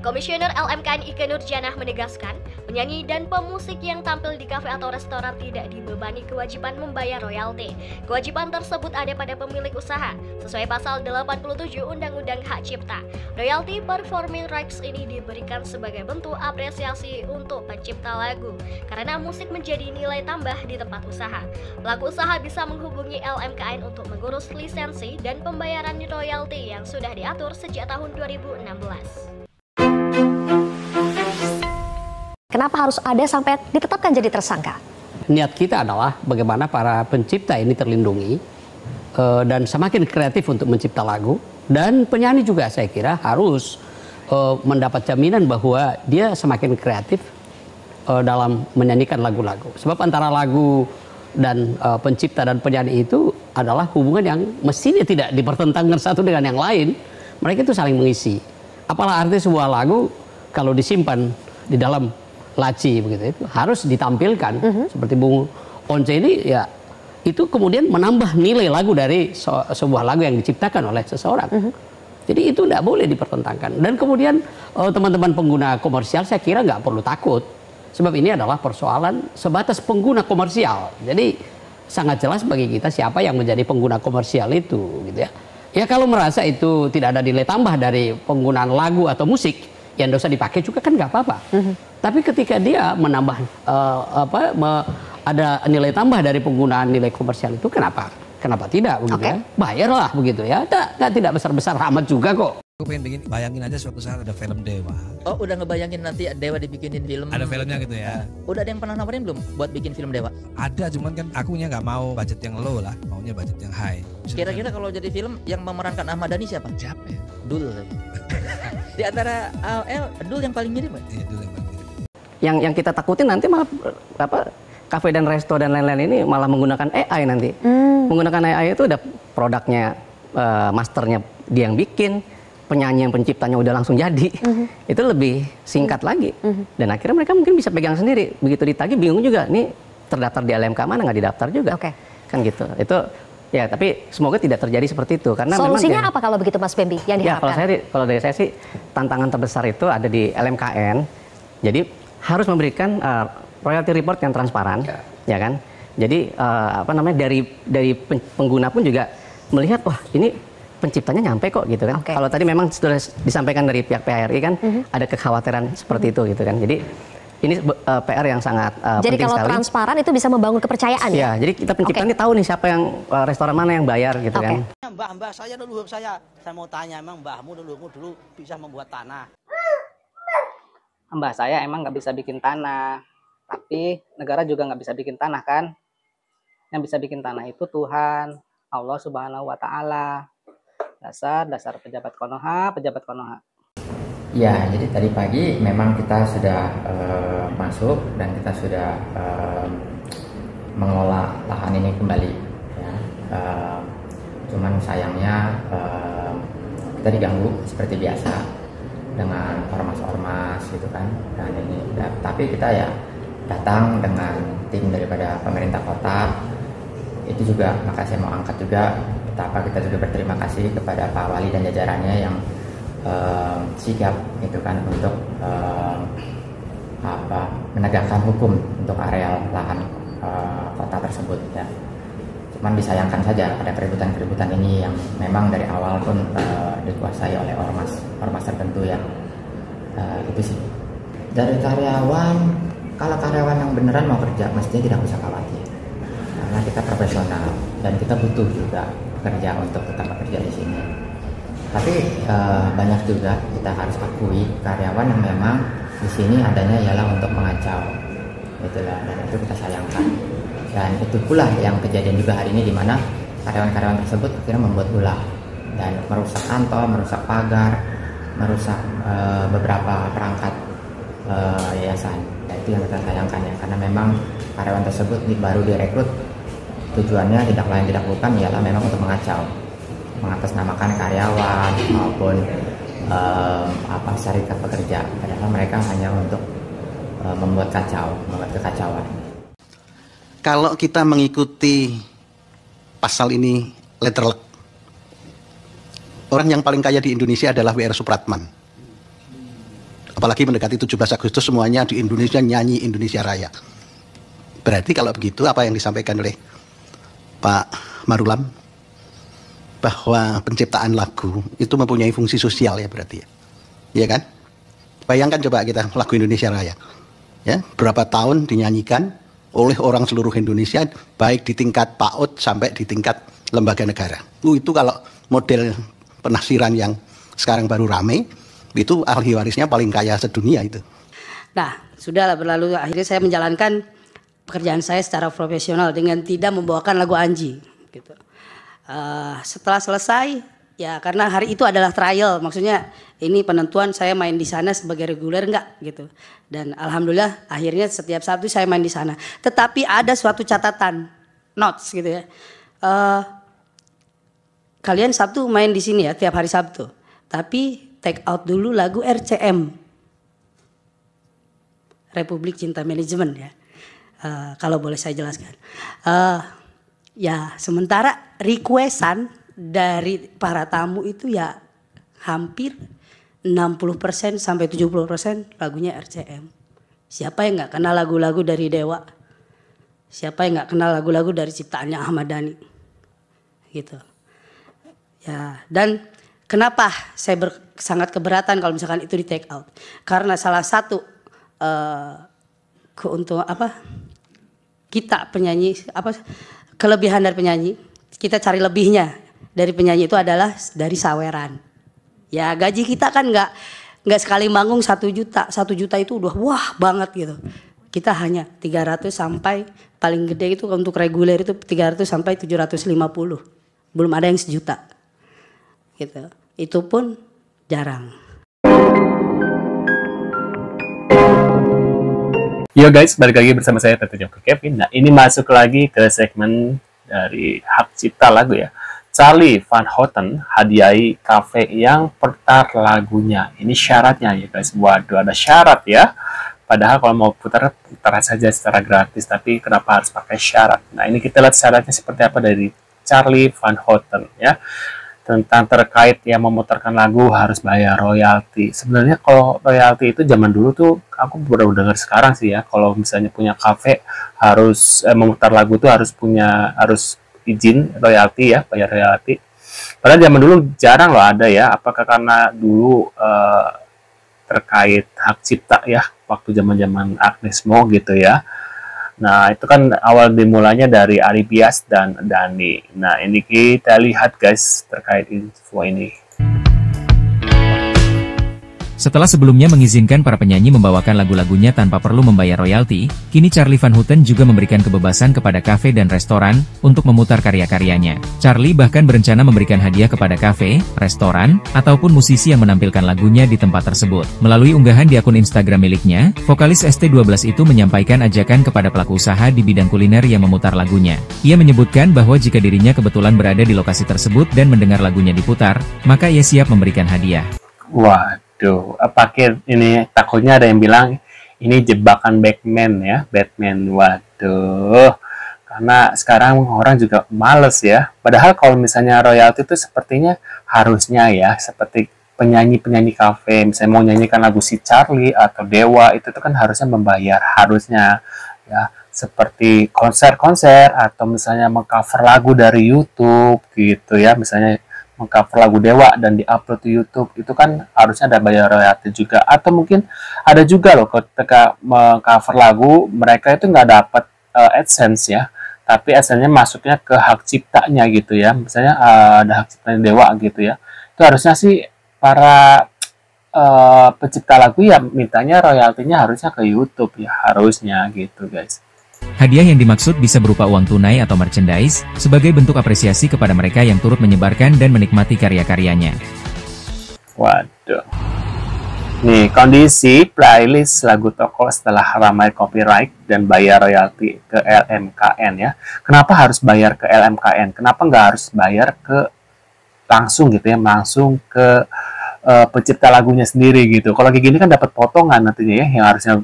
Komisioner LMKN Ikke Nurjanah menegaskan, penyanyi dan pemusik yang tampil di kafe atau restoran tidak dibebani kewajiban membayar royalti. Kewajiban tersebut ada pada pemilik usaha, sesuai pasal 87 Undang-Undang Hak Cipta. Royalti performing rights ini diberikan sebagai bentuk apresiasi untuk pencipta lagu, karena musik menjadi nilai tambah di tempat usaha. Pelaku usaha bisa menghubungi LMKN untuk mengurus lisensi dan pembayaran royalti yang sudah diatur sejak tahun 2016. Kenapa harus ada sampai ditetapkan jadi tersangka? Niat kita adalah bagaimana para pencipta ini terlindungi dan semakin kreatif untuk mencipta lagu, dan penyanyi juga saya kira harus mendapat jaminan bahwa dia semakin kreatif dalam menyanyikan lagu-lagu. Sebab antara lagu dan pencipta dan penyanyi itu adalah hubungan yang mestinya tidak dipertentangkan satu dengan yang lain. Mereka itu saling mengisi. Apalah arti sebuah lagu kalau disimpan di dalam laci begitu, itu harus ditampilkan. Seperti Bung Once ini ya, itu kemudian menambah nilai lagu dari sebuah lagu yang diciptakan oleh seseorang. Jadi itu tidak boleh dipertentangkan. Dan kemudian teman-teman pengguna komersial saya kira nggak perlu takut, sebab ini adalah persoalan sebatas pengguna komersial. Jadi sangat jelas bagi kita siapa yang menjadi pengguna komersial itu, gitu ya. Ya kalau merasa itu tidak ada nilai tambah dari penggunaan lagu atau musik, yang dosa dipakai juga kan nggak apa-apa. Tapi ketika dia menambah ada nilai tambah dari penggunaan nilai komersial itu, kenapa tidak begitu ya? Bayarlah begitu ya. Tidak besar-besar amat juga kok. Aku pengen bayangin aja suatu saat ada film Dewa. Oh, udah ngebayangin nanti Dewa dibikinin film? Ada filmnya gitu ya. Udah ada yang pernah nawarin belum buat bikin film Dewa? Ada, cuman kan akunya nggak mau budget yang low lah, maunya budget yang high. Kira-kira kalau jadi film yang memerankan Ahmad Dhani siapa? Siapa ya? Dul. Di antara AL, Dul yang paling mirip, Pak? Iya, Dul yang paling mirip. Yang kita takutin nanti malah kafe dan resto dan lain-lain ini malah menggunakan AI nanti. Menggunakan AI itu udah produknya, masternya dia yang bikin, penyanyi yang penciptanya udah langsung jadi. Itu lebih singkat lagi. Dan akhirnya mereka mungkin bisa pegang sendiri. Begitu ditagih bingung juga, nih terdaftar di LMK mana, nggak didaftar juga. Kan gitu. Itu ya, tapi semoga tidak terjadi seperti itu. Karena solusinya apa kalau begitu Mas Bembi yang diharapkan? Ya, kalau dari saya sih tantangan terbesar itu ada di LMKN. Jadi harus memberikan royalty report yang transparan, ya kan? Jadi dari pengguna pun juga melihat, wah ini penciptanya nyampe kok gitu kan. Kalau tadi memang sudah disampaikan dari pihak PHRI kan, ada kekhawatiran seperti itu gitu kan. Jadi ini PR yang sangat jadi penting kalau sekali. Transparan itu bisa membangun kepercayaan ya? Ya, jadi kita pencipta ini tahu nih siapa yang restoran mana yang bayar gitu kan. Mbah saya dulu saya mau tanya, emang mbahmu dulu bisa membuat tanah? Mbah saya emang nggak bisa bikin tanah, tapi negara juga nggak bisa bikin tanah kan. Yang bisa bikin tanah itu Tuhan, Allah Subhanahu Wa Taala. Dasar pejabat Konoha. Ya, jadi tadi pagi memang kita sudah masuk dan kita sudah mengelola lahan ini kembali. Ya. Cuman sayangnya kita diganggu seperti biasa dengan ormas-ormas gitu kan. Dan ini, tapi kita ya datang dengan tim daripada pemerintah kota. Itu juga maka saya mau angkat juga betapa kita juga berterima kasih kepada Pak Wali dan jajarannya yang sigap gitu kan untuk menegakkan hukum untuk areal lahan kota tersebut ya. Cuman disayangkan saja ada keributan-keributan ini yang memang dari awal pun dikuasai oleh ormas tertentu ya. Itu sih. Dari karyawan, kalau karyawan yang beneran mau kerja mestinya tidak usah khawatir. Karena kita profesional dan kita butuh juga pekerja untuk tetap bekerja di sini. Tapi banyak juga kita harus akui karyawan yang memang di sini adanya ialah untuk mengacau, itulah, dan itu kita sayangkan. Dan itu pula yang kejadian juga hari ini, di mana karyawan-karyawan tersebut akhirnya membuat ulah dan merusak kantor, merusak pagar, merusak beberapa perangkat yayasan. Dan itu yang kita sayangkan ya, karena memang karyawan tersebut baru direkrut, tujuannya tidak lain tidak bukan ialah memang untuk mengacau, mengatasnamakan karyawan maupun serikat pekerja, padahal mereka hanya untuk membuat kekacauan. Kalau kita mengikuti pasal ini letter luck, orang yang paling kaya di Indonesia adalah W.R. Supratman. apalagi mendekati 17 Agustus semuanya di Indonesia nyanyi Indonesia Raya. Berarti kalau begitu apa yang disampaikan oleh Pak Marulam bahwa penciptaan lagu itu mempunyai fungsi sosial ya berarti ya. Iya kan? Bayangkan coba kita lagu Indonesia Raya. Ya, berapa tahun dinyanyikan oleh orang seluruh Indonesia baik di tingkat PAUD sampai di tingkat lembaga negara. Itu kalau model penafsiran yang sekarang baru rame, itu ahli warisnya paling kaya sedunia itu. Nah, sudahlah berlalu, akhirnya saya menjalankan pekerjaan saya secara profesional dengan tidak membawakan lagu Anji. Gitu. Setelah selesai, ya karena hari itu adalah trial, maksudnya ini penentuan saya main di sana sebagai reguler enggak gitu. Dan alhamdulillah akhirnya setiap Sabtu saya main di sana. Tetapi ada suatu catatan, notes gitu ya. Kalian Sabtu main di sini ya, tiap hari Sabtu. Tapi take out dulu lagu RCM, Republik Cinta Manajemen ya. Kalau boleh saya jelaskan. Ya sementara requestan dari para tamu itu ya hampir 60% sampai 70% lagunya RCM. Siapa yang nggak kenal lagu-lagu dari Dewa? Siapa yang nggak kenal lagu-lagu dari ciptaannya Ahmad Dhani? Gitu. Ya, dan kenapa saya sangat keberatan kalau misalkan itu di take out? Karena salah satu keuntungan kita penyanyi kelebihan dari penyanyi, kita cari lebihnya dari penyanyi itu adalah dari saweran. Ya gaji kita kan nggak sekali manggung 1 juta. 1 juta itu udah wah banget gitu. Kita hanya 300 sampai paling gede itu untuk reguler itu 300 sampai 750. Belum ada yang 1 juta. Gitu. Itu pun jarang. Yo guys, balik lagi bersama saya Tete Joko Kevin. Nah, ini masuk lagi ke segmen dari hak cipta lagu ya. Charlie Van Houten hadiahi kafe yang putar lagunya. Ini syaratnya ya guys. Waduh, ada syarat ya. Padahal kalau mau putar saja secara gratis. Tapi kenapa harus pakai syarat? Nah, ini kita lihat syaratnya seperti apa dari Charlie Van Houten ya. Tentang terkait yang memutarkan lagu harus bayar royalti. Sebenarnya kalau royalti itu zaman dulu tuh aku baru dengar sekarang sih ya. Kalau misalnya punya kafe harus memutar lagu tuh harus izin royalti ya, bayar royalti. Padahal zaman dulu jarang loh ada ya. Apakah karena dulu terkait hak cipta ya, waktu zaman-zaman Agnes Mo gitu ya. Nah, itu kan awal dimulainya dari Ari Bias dan Dhani. Nah, ini kita lihat guys terkait info ini. Setelah sebelumnya mengizinkan para penyanyi membawakan lagu-lagunya tanpa perlu membayar royalti, kini Charlie Van Houten juga memberikan kebebasan kepada kafe dan restoran untuk memutar karya-karyanya. Charlie bahkan berencana memberikan hadiah kepada kafe, restoran, ataupun musisi yang menampilkan lagunya di tempat tersebut. Melalui unggahan di akun Instagram miliknya, vokalis ST12 itu menyampaikan ajakan kepada pelaku usaha di bidang kuliner yang memutar lagunya. Ia menyebutkan bahwa jika dirinya kebetulan berada di lokasi tersebut dan mendengar lagunya diputar, maka ia siap memberikan hadiah. Waduh, apakah ini takutnya ada yang bilang ini jebakan Batman. Waduh, karena sekarang orang juga males ya. Padahal kalau misalnya royalti itu sepertinya harusnya ya, seperti penyanyi-penyanyi kafe, misalnya mau nyanyikan lagu si Charlie atau Dewa, itu tuh kan harusnya membayar, harusnya ya. Seperti konser-konser atau misalnya mengcover lagu dari YouTube gitu ya, misalnya mengcover lagu Dewa dan diupload di YouTube, itu kan harusnya ada bayar royalti juga. Atau mungkin ada juga loh ketika mengcover lagu mereka itu nggak dapat AdSense ya, tapi AdSense-nya masuknya ke hak ciptanya gitu ya, misalnya ada hak ciptanya Dewa gitu ya. Itu harusnya sih para pencipta lagu ya mintanya royaltinya harusnya ke YouTube ya, harusnya gitu guys. Hadiah yang dimaksud bisa berupa uang tunai atau merchandise, sebagai bentuk apresiasi kepada mereka yang turut menyebarkan dan menikmati karya-karyanya. Waduh. Nih, kondisi playlist lagu toko setelah ramai copyright dan bayar royalti ke LMKN ya. Kenapa harus bayar ke LMKN? Kenapa nggak harus bayar ke langsung gitu ya, langsung ke pencipta lagunya sendiri gitu. Kalau kayak gini kan dapat potongan nantinya ya, yang harusnya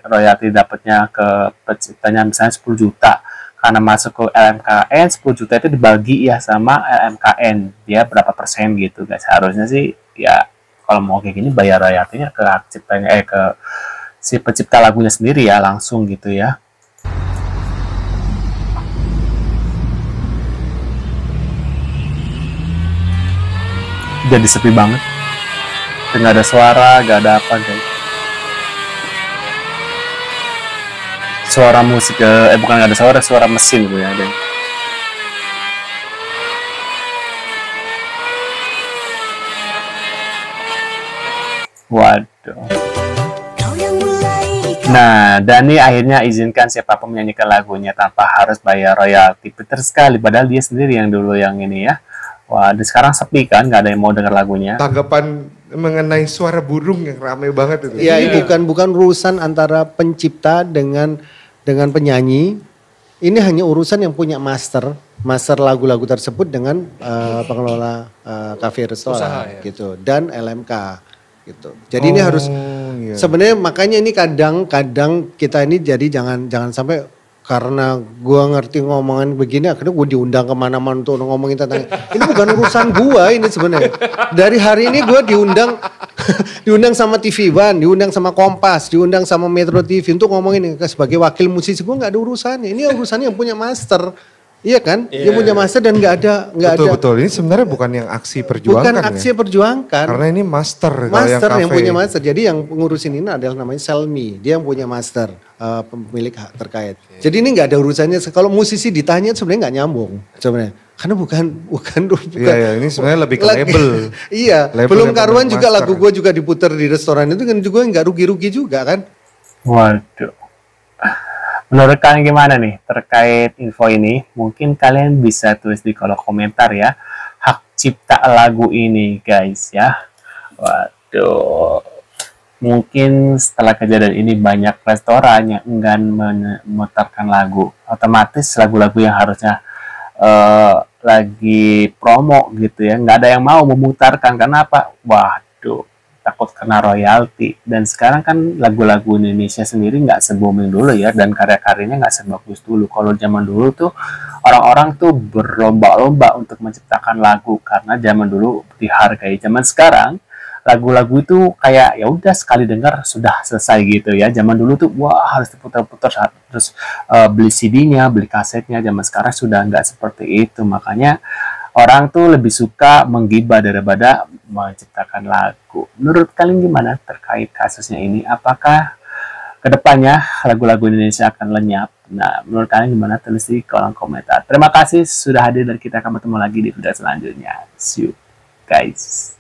royalti dapatnya ke penciptanya misalnya 10 juta. Karena masuk ke LMKN, 10 juta itu dibagi ya sama LMKN. Dia berapa persen gitu guys. Harusnya sih ya kalau mau kayak gini bayar royaltinya ke hak ciptanya, ke si pencipta lagunya sendiri ya, langsung gitu ya. Jadi sepi banget, nggak ada suara, nggak ada apa guys. Suara musik, bukan nggak ada suara mesin gitu ya. Waduh. Nah, Dhani akhirnya izinkan siapapun menyanyikan lagunya tanpa harus bayar royalti. Pinter sekali, padahal dia sendiri yang dulu yang ini ya. Wah, sekarang sepi kan, nggak ada yang mau dengar lagunya. Tanggapan mengenai suara burung yang ramai banget itu. Ya, ini bukan urusan antara pencipta dengan penyanyi. Ini hanya urusan yang punya master lagu-lagu tersebut dengan pengelola kafe restoran Usaha, ya? gitu, dan LMK gitu. Jadi ini harus sebenarnya, makanya ini kadang kita ini jadi jangan sampai karena gua ngerti ngomongan begini akhirnya gua diundang kemana-mana untuk ngomongin tentang ini. Bukan urusan gua ini sebenarnya. Dari hari ini gua diundang sama TV One, diundang sama Kompas, diundang sama Metro TV untuk ngomongin ini sebagai wakil musisi. Gua nggak ada urusannya. Ini urusannya yang punya master. Iya kan? Dia punya master dan nggak ada. Betul. Ini sebenarnya bukan yang aksi perjuangkan. Bukan aksi perjuangkan. Karena ini master. Yang punya master. Jadi yang ngurusin ini adalah namanya Selmi. Dia yang punya master, pemilik hak terkait. Jadi ini nggak ada urusannya. Kalau musisi ditanya sebenarnya nggak nyambung sebenarnya. Karena bukan. Iya, ini sebenarnya lebih ke label. Iya. Label belum karuan juga master. lagu gue juga diputar di restoran itu kan juga nggak rugi-rugi juga kan. Waduh. Menurut kalian gimana nih terkait info ini? Mungkin kalian bisa tulis di kolom komentar ya. Hak cipta lagu ini guys ya. Waduh. Mungkin setelah kejadian ini banyak restoran yang enggan memutarkan lagu. Otomatis lagu-lagu yang harusnya lagi promo gitu ya, nggak ada yang mau memutarkan. Kenapa? Waduh. Takut kena royalti. Dan sekarang kan lagu-lagu Indonesia sendiri nggak se-booming dulu ya, dan karya-karyanya nggak sebagus dulu. Kalau zaman dulu tuh orang-orang tuh berlomba-lomba untuk menciptakan lagu karena zaman dulu dihargai. Zaman sekarang lagu-lagu itu kayak ya udah sekali dengar sudah selesai gitu ya. Zaman dulu tuh wah harus diputar-putar, terus beli CD-nya, beli kasetnya. Zaman sekarang sudah nggak seperti itu. Makanya orang tuh lebih suka menggibah daripada menciptakan lagu. Menurut kalian gimana terkait kasusnya ini? Apakah kedepannya lagu-lagu Indonesia akan lenyap? Nah, menurut kalian gimana? Tulis di kolom komentar. Terima kasih sudah hadir dan kita akan bertemu lagi di video selanjutnya. See you guys.